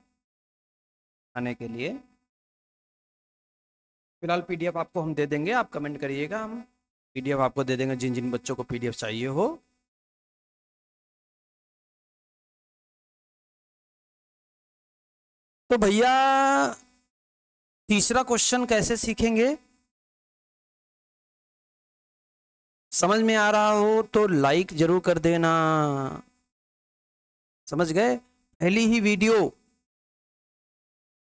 आने के लिए। फिलहाल पीडीएफ आपको हम दे देंगे, आप कमेंट करिएगा, हम पीडीएफ आपको दे देंगे जिन जिन बच्चों को पीडीएफ चाहिए हो। तो भैया तीसरा क्वेश्चन कैसे सीखेंगे? समझ में आ रहा हो तो लाइक जरूर कर देना। समझ गए? पहली ही वीडियो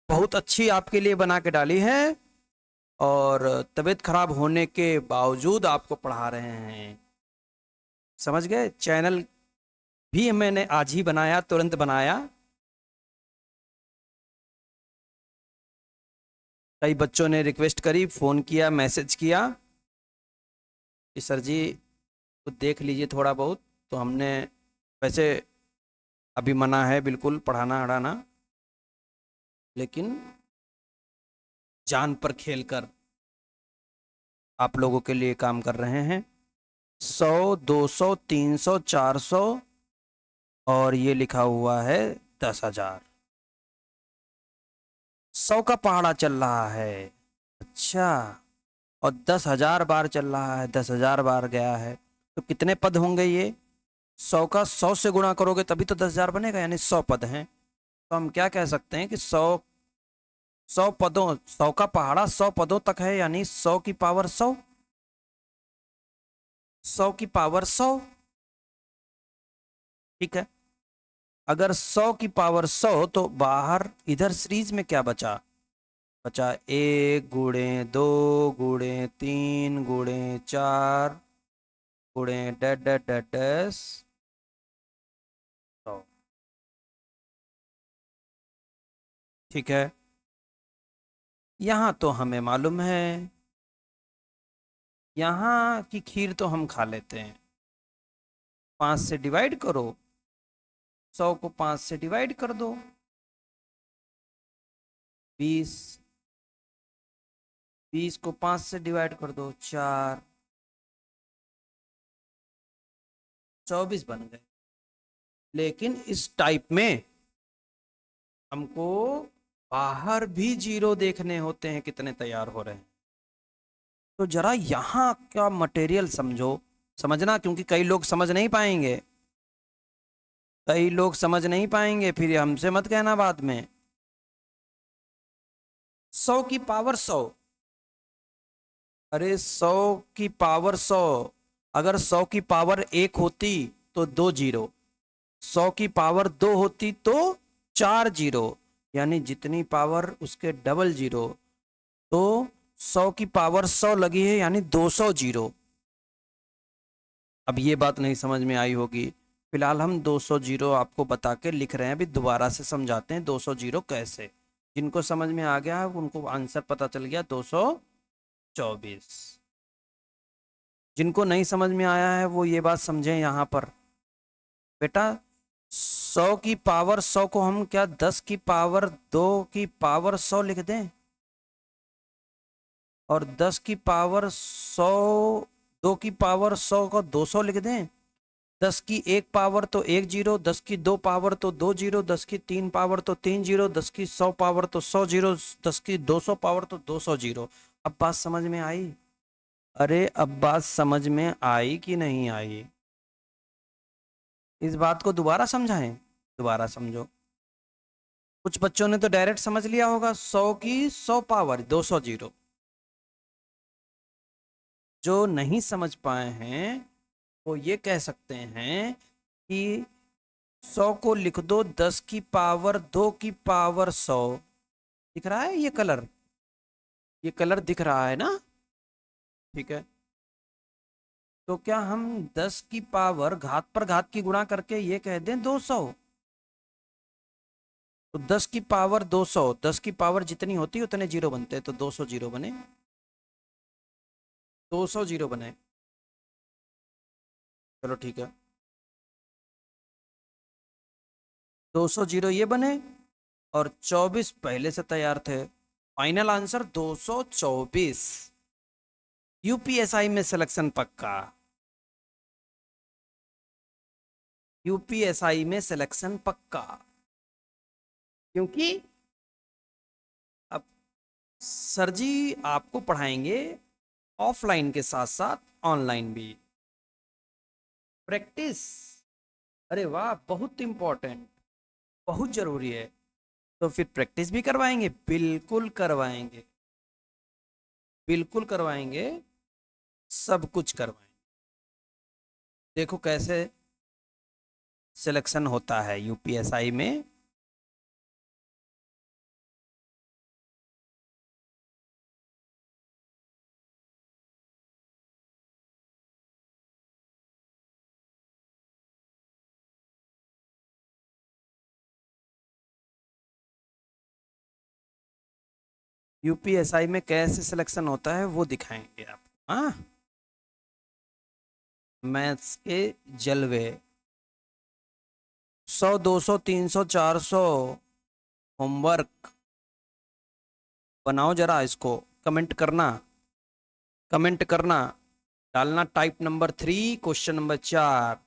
बहुत अच्छी आपके लिए बना के डाली है, और तबीयत खराब होने के बावजूद आपको पढ़ा रहे हैं। समझ गए? चैनल भी मैंने आज ही बनाया, तुरंत बनाया। कई बच्चों ने रिक्वेस्ट करी, फोन किया, मैसेज किया कि सर जी तो देख लीजिए थोड़ा बहुत। तो हमने, वैसे अभी मना है बिल्कुल पढ़ाना हड़ाना, लेकिन जान पर खेलकर आप लोगों के लिए काम कर रहे हैं। 100, 200, 300, 400, और ये लिखा हुआ है 10,000। 100 का पहाड़ा चल रहा है। अच्छा, और 10,000 बार चल रहा है, 10,000 बार गया है, तो कितने पद होंगे ये? 100 का 100 से गुणा करोगे तभी तो 10,000 बनेगा, यानी 100 पद हैं। तो हम क्या कह सकते हैं कि 100, 100 पदों, 100 का पहाड़ा 100 पदों तक है, यानी 100 की पावर 100, 100 की पावर 100। ठीक है, अगर 100 की पावर 100, तो बाहर इधर सीरीज में क्या बचा? बचा 1 × 2 × 3 × 4 × 100। ठीक है, यहां तो हमें मालूम है, यहाँ की खीर तो हम खा लेते हैं। 5 से डिवाइड करो, 100 को 5 से डिवाइड कर दो, 20, 20 को 5 से डिवाइड कर दो, 4, 24 बन गए। लेकिन इस टाइप में हमको बाहर भी जीरो देखने होते हैं कितने तैयार हो रहे हैं। तो जरा यहाँ का मटेरियल समझो, समझना, क्योंकि कई लोग समझ नहीं पाएंगे, कई लोग समझ नहीं पाएंगे, फिर हमसे मत कहना बाद में। 100 की पावर 100, अरे 100 की पावर 100, अगर 100 की पावर 1 होती तो 2 जीरो, 100 की पावर 2 होती तो 4 जीरो, यानी जितनी पावर उसके डबल जीरो। तो 100 की पावर 100 लगी है, यानी 200 जीरो। अब ये बात नहीं समझ में आई होगी, फिलहाल हम 200 जीरो आपको बता के लिख रहे हैं। अभी दोबारा से समझाते हैं 200 जीरो कैसे। जिनको समझ में आ गया है उनको आंसर पता चल गया, 224। जिनको नहीं समझ में आया है वो ये बात समझें यहाँ पर। बेटा 100 की पावर 100 को हम क्या 10 की पावर 2 की पावर 100 लिख दें, और 10 की पावर 100, 2 की पावर 100 को 200 लिख दें? 10 की 1 पावर तो 1 जीरो, 10 की 2 पावर तो 2 जीरो, 10 की 3 पावर तो 3 जीरो, 10 की 100 पावर तो 100 जीरो, 10 की 200 पावर तो 200 जीरो। अब बात समझ में आई? अरे अब बात समझ में आई कि नहीं आई? इस बात को दोबारा समझाएं? दोबारा समझो। कुछ बच्चों ने तो डायरेक्ट समझ लिया होगा, 100 की 100 पावर 200 जीरो। जो नहीं समझ पाए हैं वो ये कह सकते हैं कि 100 को लिख दो 10 की पावर 2 की पावर 100। दिख रहा है ये कलर? ये कलर दिख रहा है ना? ठीक है। तो क्या हम 10 की पावर घात पर घात की गुणा करके ये कह दें 200? तो 10 की पावर 200, 10 की पावर जितनी होती है उतने जीरो बनते हैं, तो 200 जीरो बने, 200 जीरो बने। चलो ठीक है, 200 जीरो ये बने और 24 पहले से तैयार थे। Final answer 224। यूपीएसआई में सिलेक्शन पक्का। यूपीएसआई में सिलेक्शन पक्का। क्योंकि अब सर जी आपको पढ़ाएंगे ऑफलाइन के साथ साथ ऑनलाइन भी। प्रैक्टिस, अरे वाह, बहुत इंपॉर्टेंट, बहुत जरूरी है। तो फिर प्रैक्टिस भी करवाएंगे? बिल्कुल करवाएंगे, बिल्कुल करवाएंगे, सब कुछ करवाएंगे। देखो कैसे सिलेक्शन होता है यूपीएसआई में। यूपीएसआई में कैसे सिलेक्शन होता है वो दिखाएंगे आप। हाँ, मैथ्स के जलवे। 100 200 300 400 होमवर्क बनाओ, जरा इसको कमेंट करना, कमेंट करना, डालना टाइप नंबर 3 क्वेश्चन नंबर 4।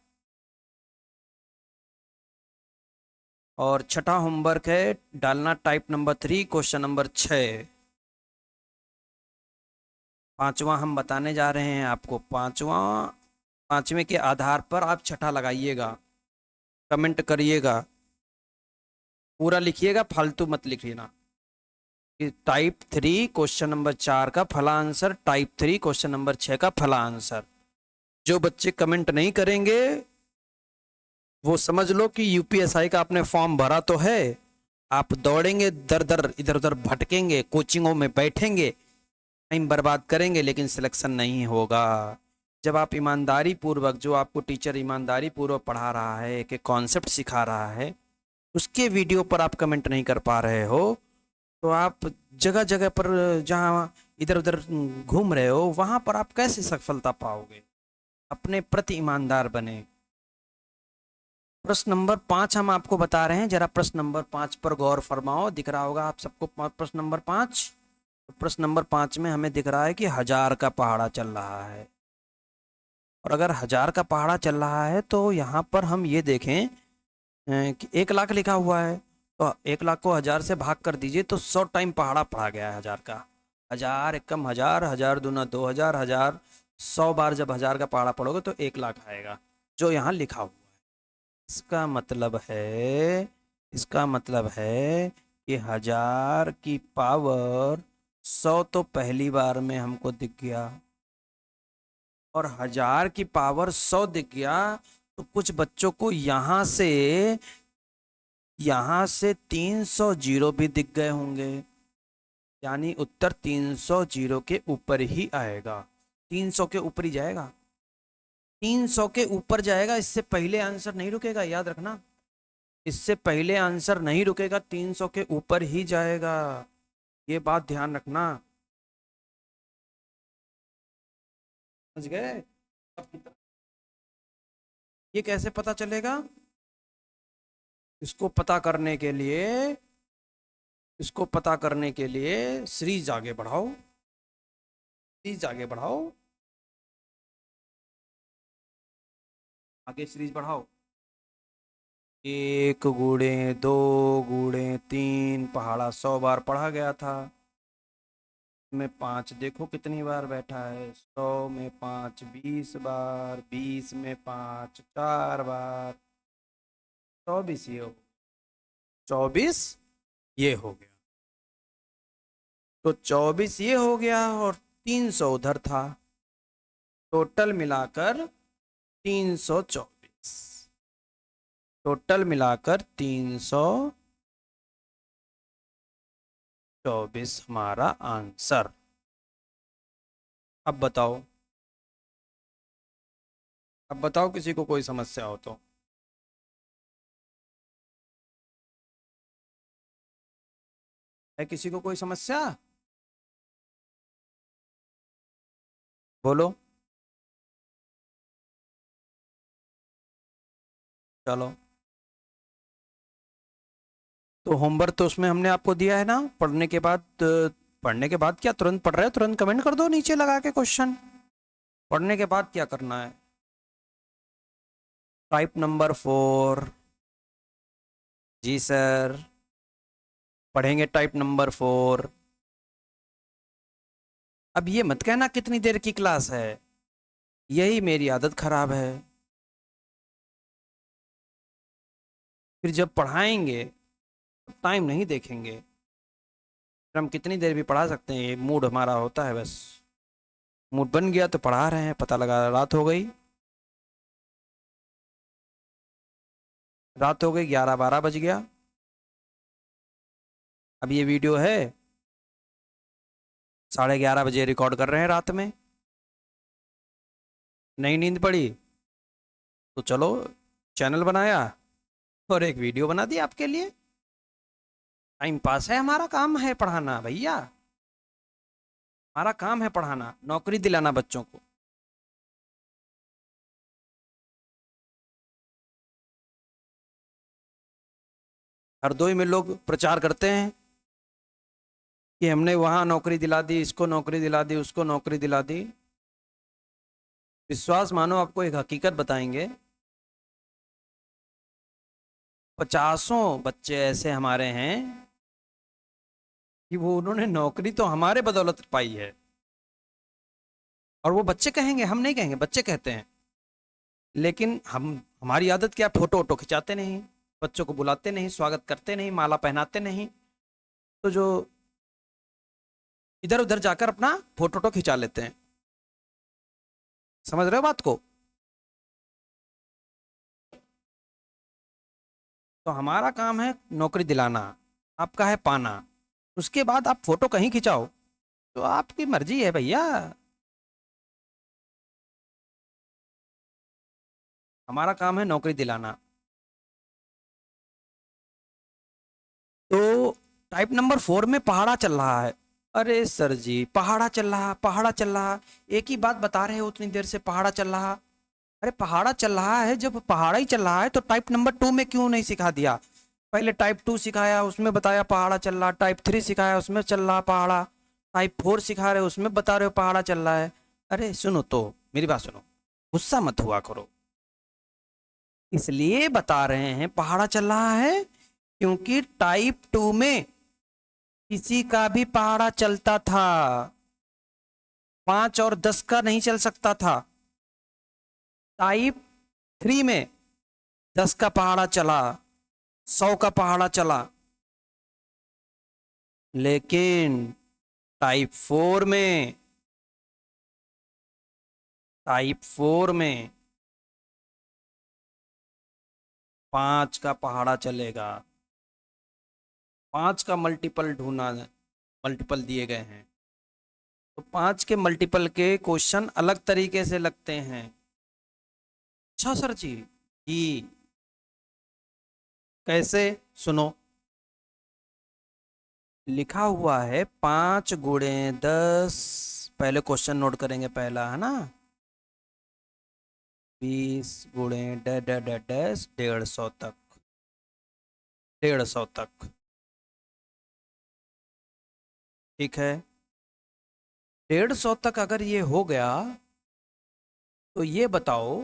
और छठा होमवर्क है डालना टाइप नंबर 3 क्वेश्चन नंबर 6। पांचवा हम बताने जा रहे हैं आपको, पांचवा, पांचवें के आधार पर आप छठा लगाइएगा, कमेंट करिएगा, पूरा लिखिएगा, फालतू मत लिखिएगा कि टाइप 3 क्वेश्चन नंबर 4 का फला आंसर, टाइप 3 क्वेश्चन नंबर 6 का फला आंसर। जो बच्चे कमेंट नहीं करेंगे वो समझ लो कि यूपीएसआई का आपने फॉर्म भरा तो है, आप दौड़ेंगे दर दर, इधर उधर भटकेंगे, कोचिंगों में बैठेंगे, टाइम बर्बाद करेंगे, लेकिन सिलेक्शन नहीं होगा। जब आप ईमानदारी पूर्वक, जो आपको टीचर ईमानदारी पूर्वक पढ़ा रहा है, एक एक कॉन्सेप्ट सिखा रहा है, उसके वीडियो पर आप कमेंट नहीं कर पा रहे हो, तो आप जगह जगह पर जहाँ इधर उधर घूम रहे हो वहां पर आप कैसे सफलता पाओगे? अपने प्रति ईमानदार बने। प्रश्न नंबर 5 हम आपको बता रहे हैं, जरा प्रश्न नंबर 5 पर गौर फरमाओ। दिख रहा होगा आप सबको प्रश्न नंबर 5। तो प्रश्न नंबर 5 में हमें दिख रहा है कि 1000 का पहाड़ा चल रहा है। और अगर 1000 का पहाड़ा चल रहा है तो यहाँ पर हम ये देखें कि 1 लाख लिखा हुआ है, तो 1 लाख को 1000 से भाग कर दीजिए तो 100 टाइम पहाड़ा पढ़ा गया है 1000 का। 1000 एकम 1000, 1000 दूना 2000, 1000, 100 बार जब 1000 का पहाड़ा पढ़ोगे तो 1 लाख आएगा, जो यहाँ लिखा हुआ है। इसका मतलब है, इसका मतलब है कि 1000 की पावर 100 तो पहली बार में हमको दिख गया, और 1000 की पावर 100 दिख गया, तो कुछ बच्चों को यहां से 300 जीरो भी दिख गए होंगे, यानी उत्तर 300 जीरो के ऊपर ही आएगा, 300 के ऊपर ही जाएगा, 300 के ऊपर जाएगा, इससे पहले आंसर नहीं रुकेगा, याद रखना, इससे पहले आंसर नहीं रुकेगा, 300 के ऊपर ही जाएगा, ये बात ध्यान रखना। समझ गए? ये कैसे पता चलेगा? इसको पता करने के लिए, इसको पता करने के लिए सीरीज आगे बढ़ाओ, सीरीज आगे बढ़ाओ, आगे सीरीज बढ़ाओ। 1 गुणे 2 गुणे 3 पहाड़ा 100 बार पढ़ा गया था। में 5 देखो कितनी बार बैठा है, 100 में 5 20 बार, 20 में 5 4 बार, 24 ये हो, 24 ये हो गया। तो 24 ये हो गया और 300 उधर था, टोटल मिलाकर 324। टोटल मिलाकर 324 हमारा आंसर। अब बताओ, अब बताओ किसी को कोई समस्या हो तो। है किसी को कोई समस्या? बोलो। चलो, तो होमवर्क तो उसमें हमने आपको दिया है ना, पढ़ने के बाद पढ़ने के बाद क्या तुरंत पढ़ रहे हो? तुरंत कमेंट कर दो नीचे लगा के क्वेश्चन। पढ़ने के बाद क्या करना है? Type number 4। जी सर, पढ़ेंगे टाइप नंबर 4। अब ये मत कहना कितनी देर की क्लास है, यही मेरी आदत खराब है। फिर जब पढ़ाएंगे तो टाइम नहीं देखेंगे। फिर हम कितनी देर भी पढ़ा सकते हैं, ये मूड हमारा होता है बस। मूड बन गया तो पढ़ा रहे हैं, पता लगा रात हो गई। रात हो गई, 11 12 बज गया। अब ये वीडियो है 11:30 बजे रिकॉर्ड कर रहे हैं रात में। नई नींद पड़ी तो चलो चैनल बनाया और एक वीडियो बना दी आपके लिए। टाइम पास है, हमारा काम है पढ़ाना भैया। हमारा काम है पढ़ाना, नौकरी दिलाना बच्चों को। हरदोई में लोग प्रचार करते हैं कि हमने वहां नौकरी दिला दी, इसको नौकरी दिला दी, उसको नौकरी दिला दी। विश्वास मानो, आपको एक हकीकत बताएंगे। 50 बच्चे ऐसे हमारे हैं कि वो उन्होंने नौकरी तो हमारे बदौलत पाई है। और वो बच्चे कहेंगे, हम नहीं कहेंगे, बच्चे कहते हैं। लेकिन हम, हमारी आदत क्या, फोटो वोटो खिंचाते नहीं, बच्चों को बुलाते नहीं, स्वागत करते नहीं, माला पहनाते नहीं। तो जो इधर उधर जाकर अपना फोटो वोटो खिंचा लेते हैं। समझ रहे हो बात को? तो हमारा काम है नौकरी दिलाना, आपका है पाना। उसके बाद आप फोटो कहीं खिंचाओ तो आपकी मर्जी है भैया। हमारा काम है नौकरी दिलाना। तो टाइप नंबर 4 में पहाड़ा चल रहा है। अरे सर जी, पहाड़ा चल रहा, पहाड़ा चल रहा, एक ही बात बता रहे हो उतनी देर से, पहाड़ा चल रहा। अरे पहाड़ा चल रहा है, जब पहाड़ा ही चल रहा है तो टाइप नंबर 2 में क्यों नहीं सिखा दिया? पहले टाइप 2 सिखाया, उसमें बताया पहाड़ा चल रहा, टाइप 3 सिखाया, उसमें चल रहा पहाड़ा, टाइप 4 सिखा रहे हो, उसमें बता रहे हो पहाड़ा चल रहा है। अरे सुनो तो, मेरी बात सुनो, गुस्सा मत हुआ करो। इसलिए बता रहे हैं पहाड़ा चल रहा है क्योंकि टाइप 2 में किसी का भी पहाड़ा चलता था, 5 और 10 का नहीं चल सकता था। टाइप 3 में 10 का पहाड़ा चला, 100 का पहाड़ा चला। लेकिन टाइप 4 में, टाइप 4 में 5 का पहाड़ा चलेगा। 5 का मल्टीपल ढूंढना, मल्टीपल दिए गए हैं तो 5 के मल्टीपल के क्वेश्चन अलग तरीके से लगते हैं। अच्छा सर जी, जी कैसे? सुनो, लिखा हुआ है 5 गुणे 10। पहले क्वेश्चन नोट करेंगे, पहला है ना, 20 गुणे 150 तक, 150 तक। ठीक है, 150 तक अगर ये हो गया तो ये बताओ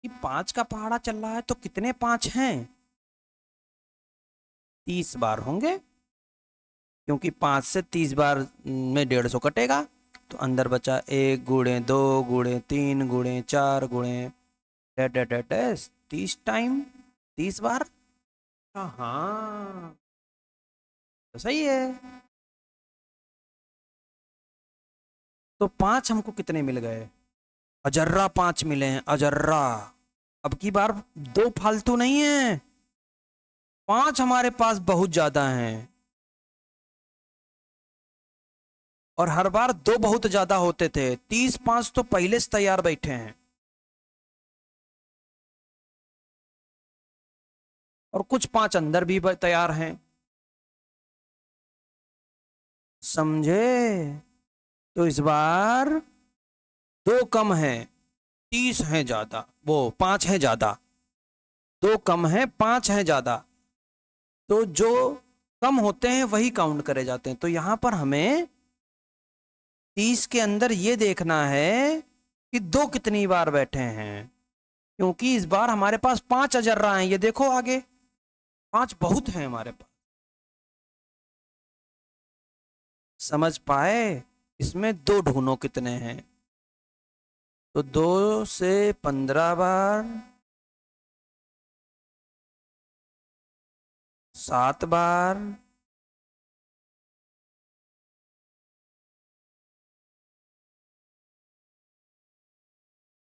कि 5 का पहाड़ा चल रहा है तो कितने 5 हैं? 30 बार होंगे, क्योंकि 5 से 30 बार में 150 कटेगा। तो अंदर बचा 1 गुणे 2 गुणे 3 गुणे 4 गुणे 30 टाइम 30 बार। हाँ, तो सही है। तो 5 हमको कितने मिल गए? अजर्रा 5 मिले हैं, अजर्रा। अब की बार 2 फालतू नहीं है, 5 हमारे पास बहुत ज्यादा हैं। और हर बार 2 बहुत ज्यादा होते थे, 30 5 तो पहले से तैयार बैठे हैं। और कुछ 5 अंदर भी तैयार हैं। समझे? तो इस बार 2 कम है, 30 है ज्यादा, वो 5 है ज्यादा। 2 कम है, 5 है ज्यादा। तो जो कम होते हैं वही काउंट करे जाते हैं। तो यहां पर हमें 30 के अंदर ये देखना है कि 2 कितनी बार बैठे हैं, क्योंकि इस बार हमारे पास 5 अजर्रा हैं। ये देखो आगे, 5 बहुत हैं हमारे पास। समझ पाए? इसमें 2 ढूंढो कितने हैं। तो 2 से 15 बार, 7 बार,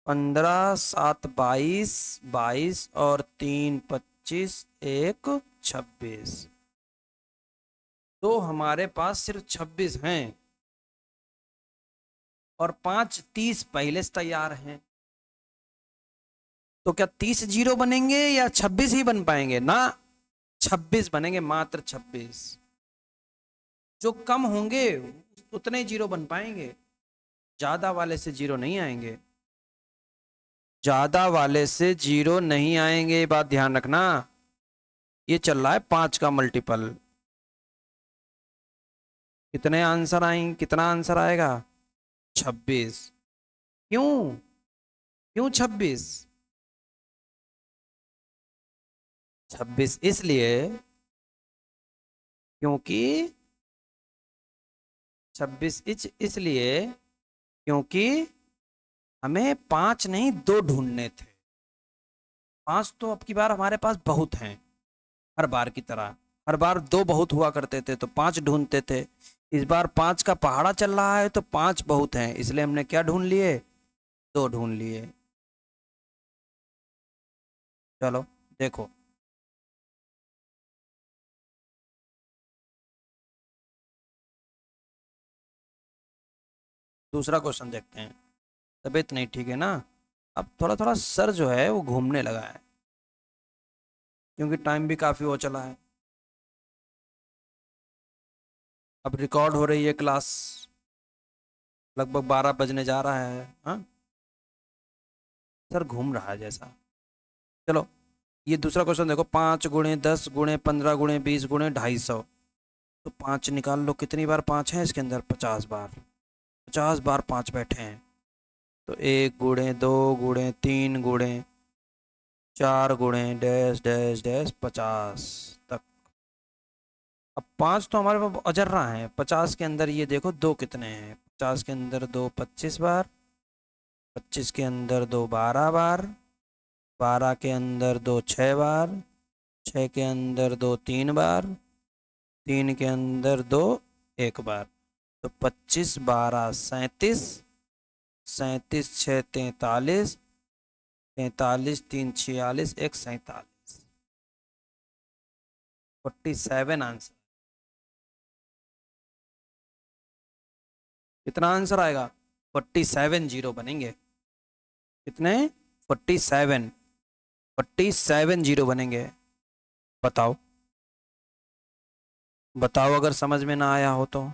15 7 22, 22 और 3 25, 1 26। तो हमारे पास सिर्फ 26 हैं। और 5 30 पहले से तैयार हैं। तो क्या 30 जीरो बनेंगे या 26 ही बन पाएंगे ना? 26 बनेंगे, मात्र 26। जो कम होंगे उतने ही जीरो बन पाएंगे, ज्यादा वाले से जीरो नहीं आएंगे। ज्यादा वाले से जीरो नहीं आएंगे, बात ध्यान रखना। ये चल रहा है 5 का मल्टीपल। कितने आंसर आएंगे, कितना आंसर आएगा? 26। क्यों? क्यों 26? 26 इसलिए क्योंकि 26 इसलिए क्योंकि हमें 5 नहीं 2 ढूंढने थे। 5 तो अब की बार हमारे पास बहुत हैं, हर बार की तरह। हर बार 2 बहुत हुआ करते थे तो 5 ढूंढते थे। इस बार 5 का पहाड़ा चल रहा है तो 5 बहुत हैं, इसलिए हमने क्या ढूंढ लिए? 2 ढूंढ लिए। चलो देखो, दूसरा क्वेश्चन देखते हैं। तबीयत नहीं ठीक है ना? अब थोड़ा थोड़ा सर जो है वो घूमने लगा है, क्योंकि टाइम भी काफ़ी हो चला है। अब रिकॉर्ड हो रही है क्लास, लगभग 12 बजने जा रहा है। हाँ, सर घूम रहा है जैसा। चलो, ये दूसरा क्वेश्चन देखो। 5 गुणे 10 गुणे 15 गुणे 20 गुणे 250। तो 5 निकाल लो, कितनी बार 5 है इसके अंदर? 50 बार। 50 बार 5 बैठे हैं। तो 1 गुणे 2 गुणे 3 गुणे 4 गुणे डैश डैश डैश 50 तक। अब 5 तो हमारे पास अजर रहा है। 50 के अंदर ये देखो 2 कितने हैं? 50 के अंदर 2 25 बार, 25 के अंदर 2 12 बार, 12 के अंदर 2 6 बार, 6 के अंदर 2 3 बार, 3 के अंदर 2 1 बार। तो 25 12 37, 37 6 43, 43 3 46, 1 47। 47 आंसर। कितना आंसर आएगा? 47 जीरो बनेंगे। कितने? 47। 47 जीरो बनेंगे। बताओ, बताओ अगर समझ में ना आया हो तो।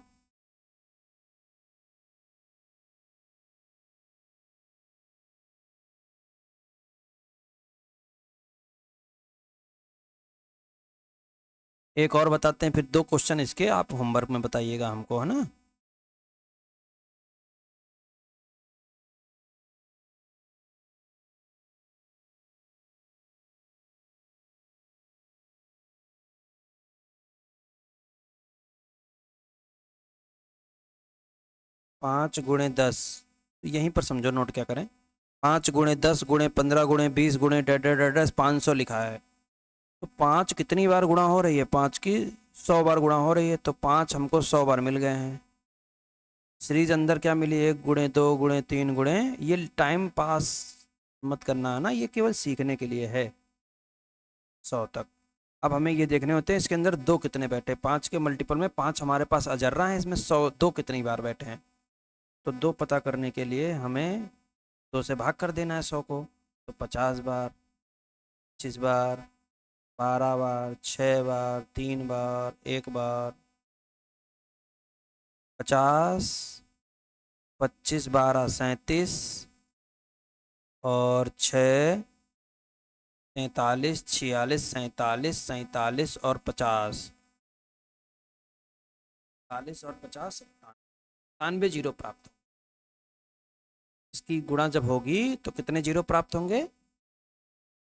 एक और बताते हैं, फिर 2 क्वेश्चन इसके आप होमवर्क में बताइएगा हमको, है ना? 5 × 10, यहीं पर समझो, नोट क्या करें, 5 × 10 × 15 × 20 × 500 लिखा है। तो 5 कितनी बार गुणा हो रही है, 5 की 100 बार गुणा हो रही है, तो 5 हमको 100 बार मिल गए हैं। सीरीज अंदर क्या मिली, 1 × 2 × 3 ये टाइम पास मत करना है ना, ये केवल सीखने के लिए है 100 तक। अब हमें ये देखने होते हैं इसके अंदर 2 कितने बैठे, 5 के मल्टीपल में 5 हमारे पास अजर्रा है, इसमें 100 2 कितनी बार बैठे हैं। तो 2 पता करने के लिए हमें 2 से भाग कर देना है 100 को। तो 50 बार, 25 बार, 12 बार, 6 बार, 3 बार, 1 बार, 50, 25 12 37 और 6 43 46 47 47 और 50, 40 और 50 97 जीरो प्राप्त। इसकी गुणा जब होगी तो कितने जीरो प्राप्त होंगे,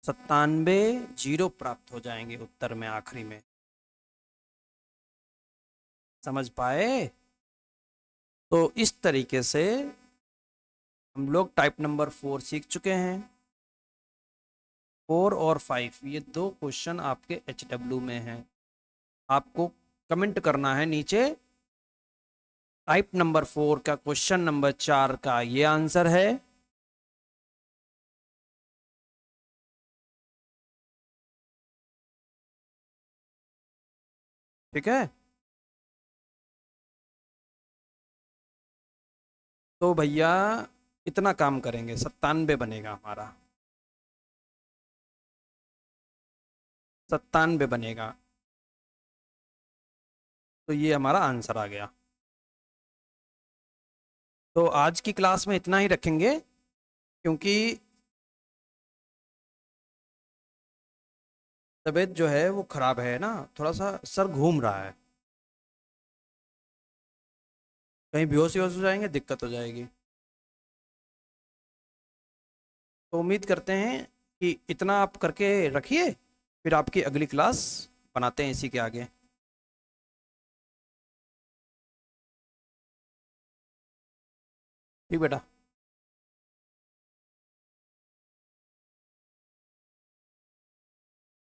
97 जीरो प्राप्त हो जाएंगे उत्तर में, आखिरी में। समझ पाए? तो इस तरीके से हम लोग टाइप नंबर 4 सीख चुके हैं। 4 और 5 ये 2 क्वेश्चन आपके HW में हैं। आपको कमेंट करना है नीचे, टाइप नंबर 4 का क्वेश्चन नंबर 4 का ये आंसर है। ठीक है, तो भैया इतना काम करेंगे, 97 बनेगा हमारा, 97 बनेगा। तो ये हमारा आंसर आ गया। तो आज की क्लास में इतना ही रखेंगे, क्योंकि तबीयत जो है वो खराब है ना, थोड़ा सा सर घूम रहा है, कहीं बेहोश हो जाएंगे, दिक्कत हो जाएगी। तो उम्मीद करते हैं कि इतना आप करके रखिए, फिर आपकी अगली क्लास बनाते हैं इसी के आगे। ठीक बेटा।